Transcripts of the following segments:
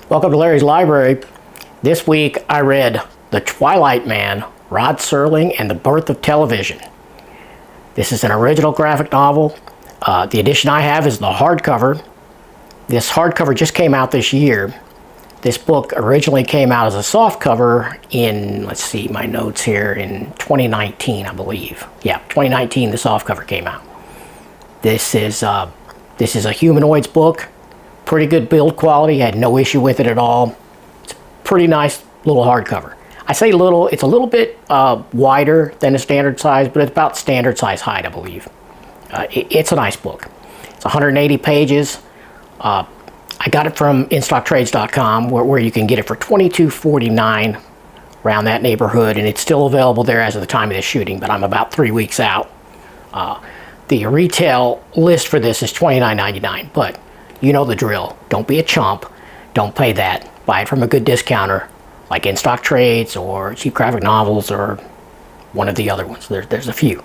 Welcome to Larry's Library. This week I read The Twilight Man, Rod Serling and the Birth of Television. This is an original graphic novel. The edition I have is the hardcover. This hardcover just came out this year. This book originally came out as a softcover in, let's see my notes here, in 2019, I believe. Yeah, 2019 the softcover came out. This is a humanoids book. Pretty good build quality, had no issue with it at all. It's a pretty nice little hardcover. I say little, it's a little bit wider than a standard size, but it's about standard size height, I believe. It's a nice book. It's 180 pages. I got it from InStockTrades.com where you can get it for $22.49 around that neighborhood, and it's still available there as of the time of this shooting, but I'm about 3 weeks out. The retail list for this is $29.99, but you know the drill. Don't be a chump. Don't pay that. Buy it from a good discounter like In Stock Trades or Cheap Graphic Novels or one of the other ones. There's a few.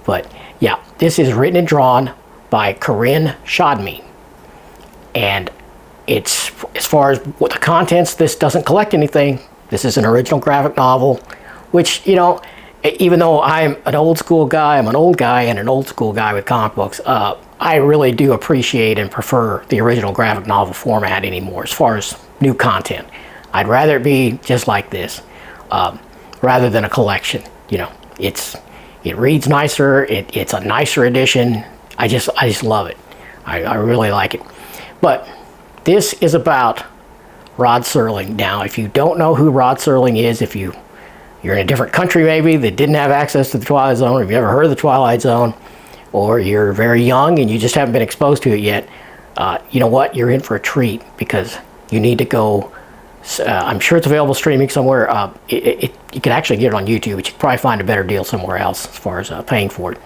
But yeah, this is written and drawn by Corinne Shodme. And it's, as far as what the contents, this doesn't collect anything. This is an original graphic novel, which, you know, even though I'm an old school guy, I'm an old guy and an old school guy with comic books, I really do appreciate and prefer the original graphic novel format anymore as far as new content. I'd rather it be just like this, rather than a collection. You know, it reads nicer, it's a nicer edition. I just love it. I really like it. But this is about Rod Serling. Now, if you don't know who Rod Serling is, if you're in a different country maybe that didn't have access to the Twilight Zone, or if you ever heard of the Twilight Zone, or you're very young and you just haven't been exposed to it yet, you know what? You're in for a treat, because you need to go. I'm sure it's available streaming somewhere. You can actually get it on YouTube, but you can probably find a better deal somewhere else as far as paying for it.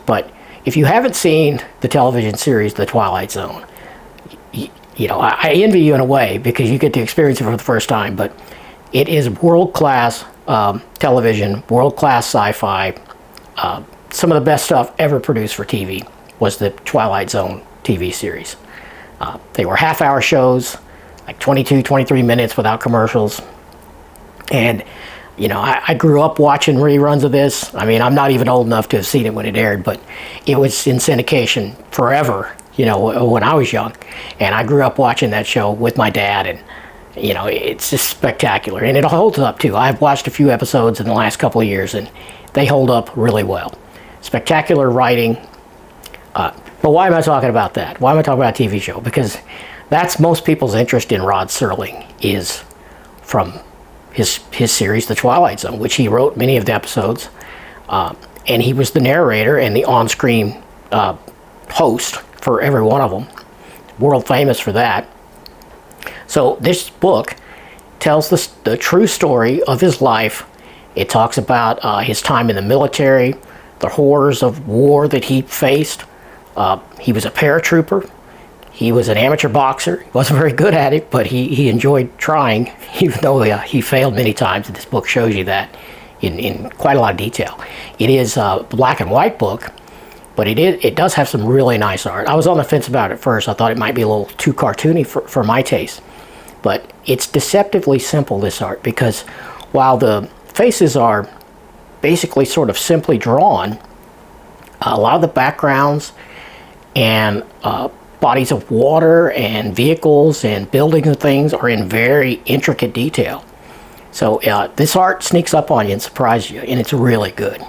But if you haven't seen the television series The Twilight Zone, you know, I envy you in a way, because you get to experience it for the first time. But it is world-class television, world-class sci-fi. Some of the best stuff ever produced for TV was the Twilight Zone TV series. They were half-hour shows, like 22, 23 minutes without commercials. And, you know, I grew up watching reruns of this. I mean, I'm not even old enough to have seen it when it aired, but it was in syndication forever, you know, when I was young. And I grew up watching that show with my dad, and, you know, it's just spectacular. And it holds up, too. I've watched a few episodes in the last couple of years, and they hold up really well. Spectacular writing. But why am I talking about that? Why am I talking about a TV show? Because that's most people's interest in Rod Serling, is from his series, The Twilight Zone, which he wrote many of the episodes. And he was the narrator and the on-screen host for every one of them. World famous for that. So this book tells the true story of his life. It talks about his time in the military, the horrors of war that he faced. He was a paratrooper. He was an amateur boxer. He wasn't very good at it, but he enjoyed trying, even though he failed many times. And this book shows you that in quite a lot of detail. It is a black and white book, but it does have some really nice art. I was on the fence about it first. I thought it might be a little too cartoony for my taste. But it's deceptively simple, this art, because while the faces are basically sort of simply drawn, a lot of the backgrounds and bodies of water and vehicles and buildings and things are in very intricate detail. So this art sneaks up on you and surprises you, and it's really good.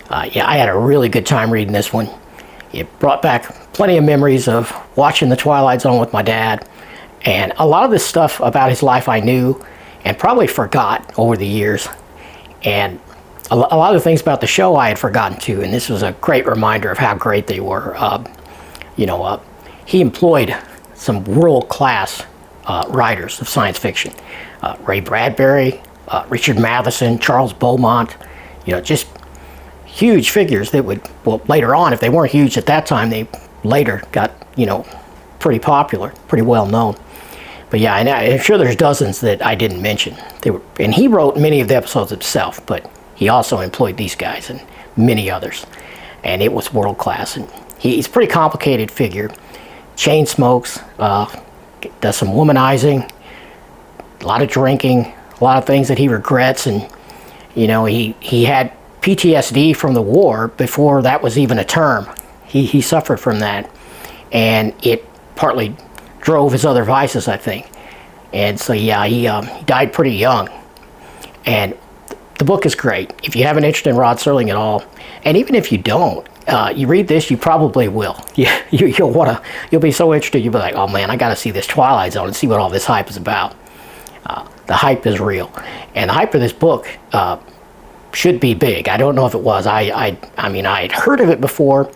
Yeah, I had a really good time reading this one. It brought back plenty of memories of watching The Twilight Zone with my dad, and a lot of this stuff about his life I knew and probably forgot over the years, and a lot of the things about the show I had forgotten too, and this was a great reminder of how great they were. You know, he employed some world-class writers of science fiction. Ray Bradbury, Richard Matheson, Charles Beaumont, you know, just huge figures that would, well, later on, if they weren't huge at that time, they later got, you know, pretty popular, pretty well known. But yeah, and I'm sure there's dozens that I didn't mention. And he wrote many of the episodes himself, but he also employed these guys and many others. And it was world class. And he's a pretty complicated figure. Chain smokes, does some womanizing, a lot of drinking, a lot of things that he regrets, and he had PTSD from the war before that was even a term. He suffered from that, and it partly drove his other vices, I think. And so yeah, he died pretty young. And the book is great. If you have an interest in Rod Serling at all, and even if you don't, you read this, you probably will. You'll be so interested, you'll be like, oh man, I got to see this Twilight Zone and see what all this hype is about. The hype is real, and the hype of this book should be big. I don't know if it was. I mean, I had heard of it before,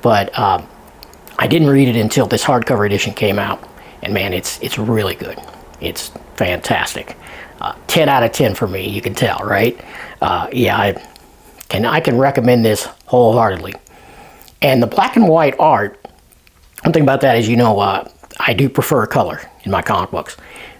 but I didn't read it until this hardcover edition came out. And man, it's really good. It's fantastic. 10 out of 10 for me. You can tell, right? Yeah, I can recommend this wholeheartedly. And the black and white art. One thing about that is, I do prefer color in my comic books,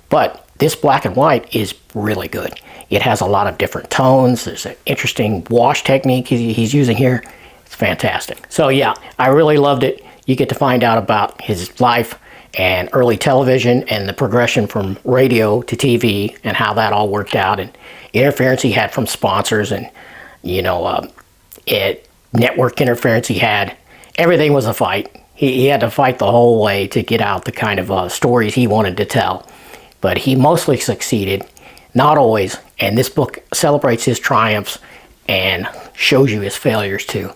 but this black and white is really good. It has a lot of different tones. There's an interesting wash technique he's using here. It's fantastic. So yeah, I really loved it. You get to find out about his life and early television and the progression from radio to TV and how that all worked out, and interference he had from sponsors, and network interference he had. Everything was a fight. He had to fight the whole way to get out the kind of stories he wanted to tell. But he mostly succeeded, not always, and this book celebrates his triumphs and shows you his failures too.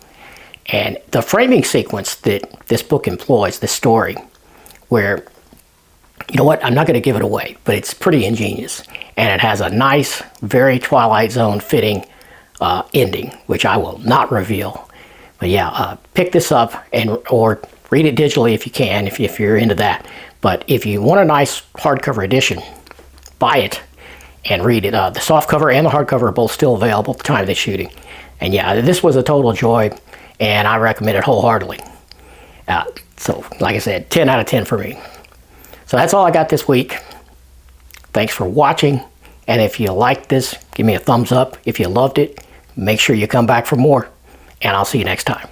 And the framing sequence that this book employs, this story, where, I'm not going to give it away, but it's pretty ingenious. And it has a nice, very Twilight Zone fitting ending, which I will not reveal. But yeah, pick this up or read it digitally if you can, if you're into that. But if you want a nice hardcover edition, buy it and read it. The softcover and the hardcover are both still available at the time of the shooting. And yeah, this was a total joy, and I recommend it wholeheartedly. So, like I said, 10 out of 10 for me. So that's all I got this week. Thanks for watching. And if you liked this, give me a thumbs up. If you loved it, make sure you come back for more. And I'll see you next time.